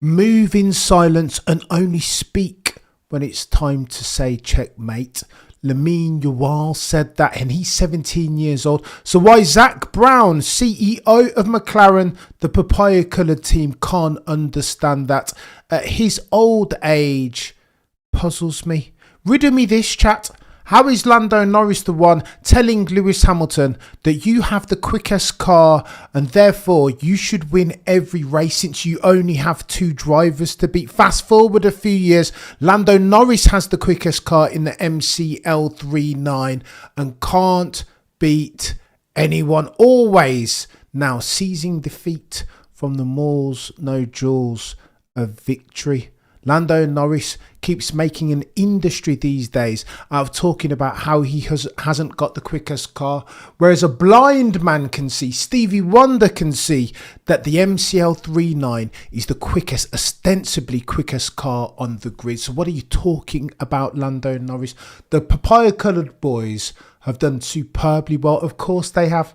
Move in silence and only speak when it's time to say checkmate. Lamine Yuval said that, and he's 17 years old. So why Zak Brown, CEO of McLaren, the papaya-coloured team, can't understand that at his old age puzzles me. Riddle me this, chat. How is Lando Norris the one telling Lewis Hamilton that you have the quickest car and therefore you should win every race since you only have 2 drivers to beat? Fast forward a few years, Lando Norris has the quickest car in the MCL39 and can't beat anyone. Always now seizing defeat from the Moors, no jewels of victory. Lando Norris keeps making an industry these days out of talking about how he hasn't got the quickest car, whereas a blind man can see, Stevie Wonder can see, that the MCL39 is the quickest, ostensibly quickest car on the grid. So what are you talking about, Lando Norris? The papaya-coloured boys have done superbly well. Of course they have.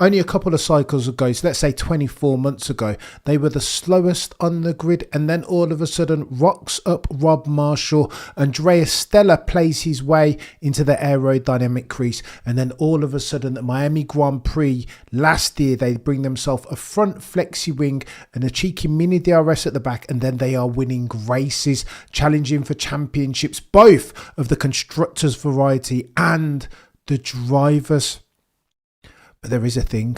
Only a couple of cycles ago, so let's say 24 months ago, they were the slowest on the grid, and then all of a sudden rocks up Rob Marshall. Andrea Stella plays his way into the aerodynamic crease, and then all of a sudden at Miami Grand Prix last year, they bring themselves a front flexi wing and a cheeky mini DRS at the back, and then they are winning races, challenging for championships, both of the constructors variety and the drivers. But there is a thing.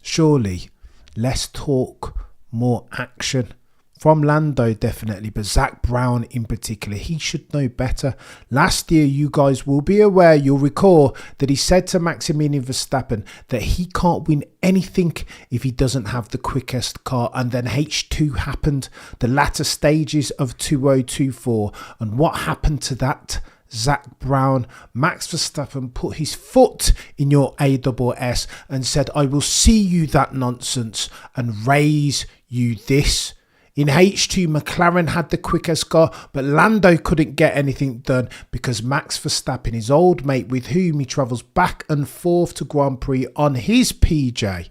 Surely, less talk, more action. From Lando, definitely, but Zack Brown in particular, he should know better. Last year, you guys will be aware, you'll recall that he said to Maximilian Verstappen that he can't win anything if he doesn't have the quickest car. And then H2 happened, the latter stages of 2024. And what happened to that? Zak Brown, Max Verstappen put his foot in your AWS and said, I will see you that nonsense and raise you this. In H2, McLaren had the quickest car, but Lando couldn't get anything done because Max Verstappen, his old mate with whom he travels back and forth to Grand Prix on his PJ,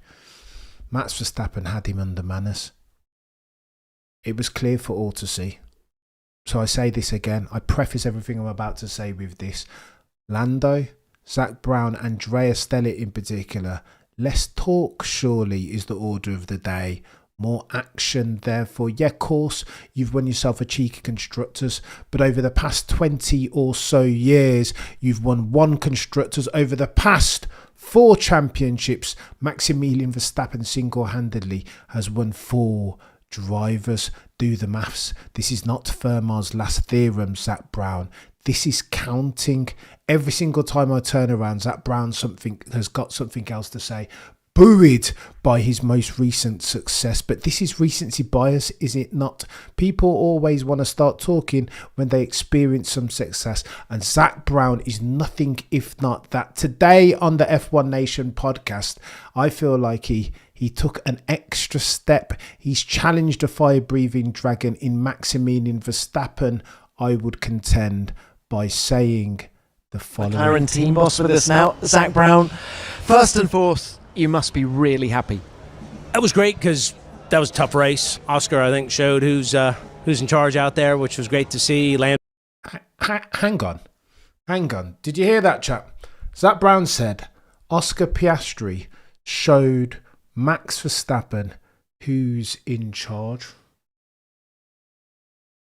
Max Verstappen had him under manners. It was clear for all to see. So I say this again, I preface everything I'm about to say with this. Lando, Zak Brown, Andrea Stella in particular, less talk surely is the order of the day. More action, therefore. Yeah, of course, you've won yourself a cheeky constructors, but over the past 20 or so years, you've won 1 constructors. Over the past 4 championships, Maximilian Verstappen single-handedly has won 4 drivers. Do the maths. This is not Fermat's last theorem, Zak Brown. This is counting. Every single time I turn around, Zak Brown has got something else to say, buoyed by his most recent success. But this is recency bias, is it not? People always want to start talking when they experience some success, and Zak Brown is nothing if not that. Today on the F1 Nation podcast, I feel like he took an extra step. He's challenged a fire-breathing dragon in Maximilian Verstappen, I would contend, by saying the following. McLaren team boss with us now, Zak Brown. First and fourth, you must be really happy. It was great because that was a tough race. Oscar, I think, showed who's in charge out there, which was great to see. Hang on. Did you hear that, chap? Zak Brown said Oscar Piastri showed Max Verstappen who's in charge.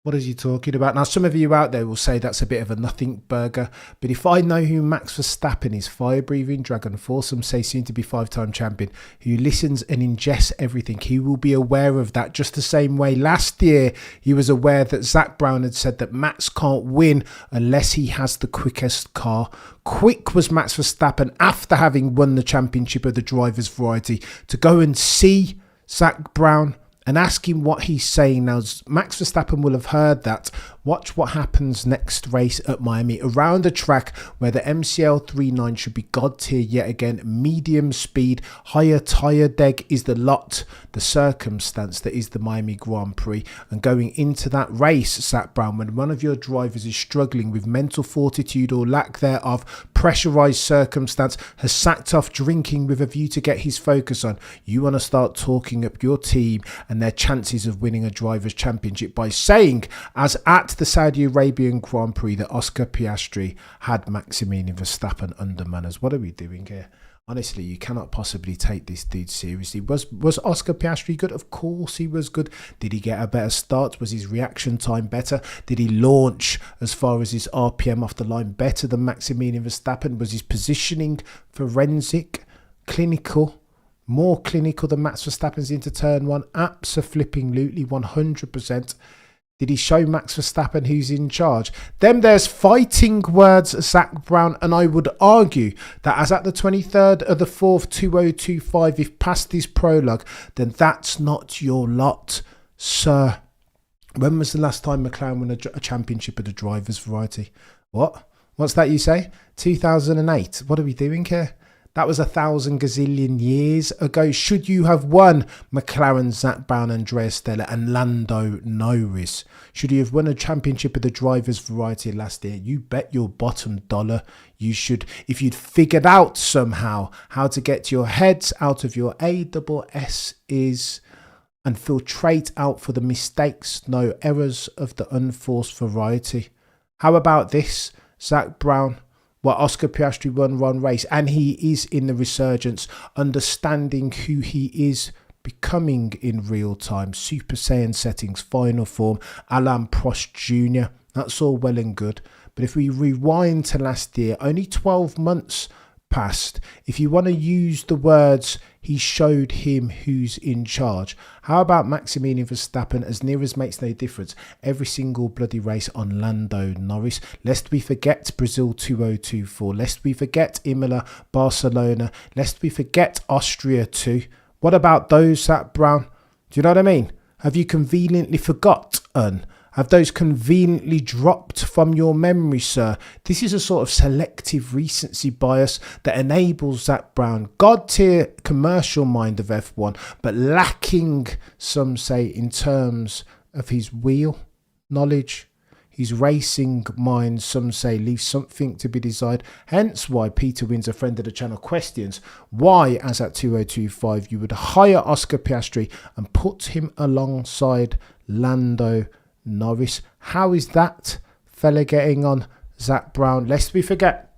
What is he talking about? Now, some of you out there will say that's a bit of a nothing burger, but if I know who Max Verstappen is, fire-breathing dragon, for some say soon to be 5-time champion, who listens and ingests everything, he will be aware of that. Just the same way last year he was aware that Zak Brown had said that Max can't win unless he has the quickest car. Quick was Max Verstappen after having won the championship of the drivers' variety to go and see Zak Brown and ask him what he's saying. Now, Max Verstappen will have heard that. Watch what happens next race at Miami, around a track where the MCL39 should be god tier yet again. Medium speed, higher tyre deg is the lot, the circumstance that is the Miami Grand Prix. And going into that race, Zak Brown, when one of your drivers is struggling with mental fortitude or lack thereof, pressurised circumstance, has sacked off drinking with a view to get his focus on, you want to start talking up your team and their chances of winning a Drivers' Championship by saying, as at the Saudi Arabian Grand Prix, that Oscar Piastri had Maximilian Verstappen under manners. What are we doing here? Honestly, you cannot possibly take this dude seriously. Was Oscar Piastri good? Of course he was good. Did he get a better start? Was his reaction time better? Did he launch as far as his RPM off the line better than Maximilian Verstappen? Was his positioning forensic, clinical, more clinical than Max Verstappen's into turn one? Abso-flipping-lutely, 100%. Did he show Max Verstappen who's in charge? Then there's fighting words, Zak Brown, and I would argue that as at the 23rd of the 4th, 2025, if past this prologue, then that's not your lot, sir. When was the last time McLaren won a championship of the drivers' variety? What? What's that you say? 2008. What are we doing here? That was 1,000 gazillion years ago. Should you have won, McLaren, Zak Brown, Andrea Stella and Lando Norris? Should you have won a championship of the drivers' variety last year? You bet your bottom dollar you should. If you'd figured out somehow how to get your heads out of your ASS's and filtrate out for the mistakes, no errors of the unforced variety. How about this, Zak Brown? Well, Oscar Piastri won one race and he is in the resurgence, understanding who he is becoming in real time. Super Saiyan settings, final form, Alain Prost Jr. That's all well and good. But if we rewind to last year, only 12 months passed. If you want to use the words, he showed him who's in charge. How about Maximilian Verstappen, as near as makes no difference, every single bloody race on Lando Norris? Lest we forget Brazil 2024, lest we forget Imola, Barcelona, lest we forget Austria too. What about those, Zak Brown? Do you know what I mean? Have you conveniently forgotten? Have those conveniently dropped from your memory, sir? This is a sort of selective recency bias that enables Zak Brown, god-tier commercial mind of F1, but lacking, some say, in terms of his wheel knowledge. His racing mind, some say, leaves something to be desired. Hence why Peter Wins, a friend of the channel, questions why, as at 2025, you would hire Oscar Piastri and put him alongside Lando Norris. How is that fella getting on, Zak Brown? Lest we forget,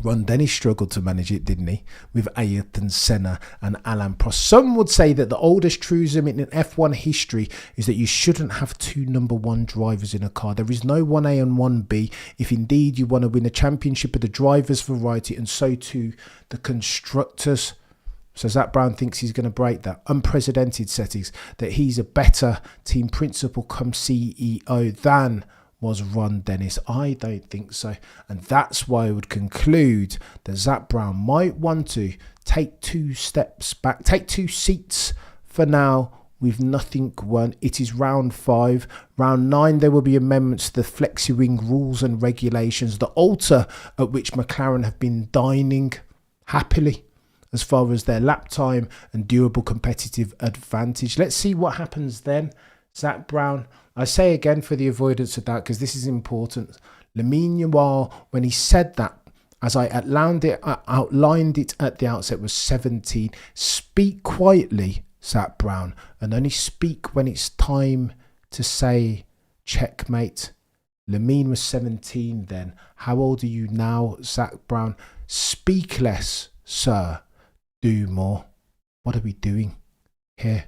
Ron Dennis struggled to manage it, didn't he? With Ayrton Senna and Alain Prost. Some would say that the oldest truism in F1 history is that you shouldn't have two #1 drivers in a car. There is no 1A and 1B if indeed you want to win a championship of the drivers' variety, and so too the constructors. So Zak Brown thinks he's going to break that. Unprecedented settings, that he's a better team principal come CEO than was Ron Dennis. I don't think so. And that's why I would conclude that Zak Brown might want to take 2 steps back, take 2 seats for now with nothing won. It is round 5. Round 9, there will be amendments to the flexi-wing rules and regulations, the altar at which McLaren have been dining happily as far as their lap time and durable competitive advantage. Let's see what happens then. Zak Brown, I say again for the avoidance of doubt, because this is important, Lamine Yamal, when he said that, as I outlined it at the outset, was 17. Speak quietly, Zak Brown, and only speak when it's time to say checkmate. Lamine was 17 then. How old are you now, Zak Brown? Speak less, sir. Do more. What are we doing here?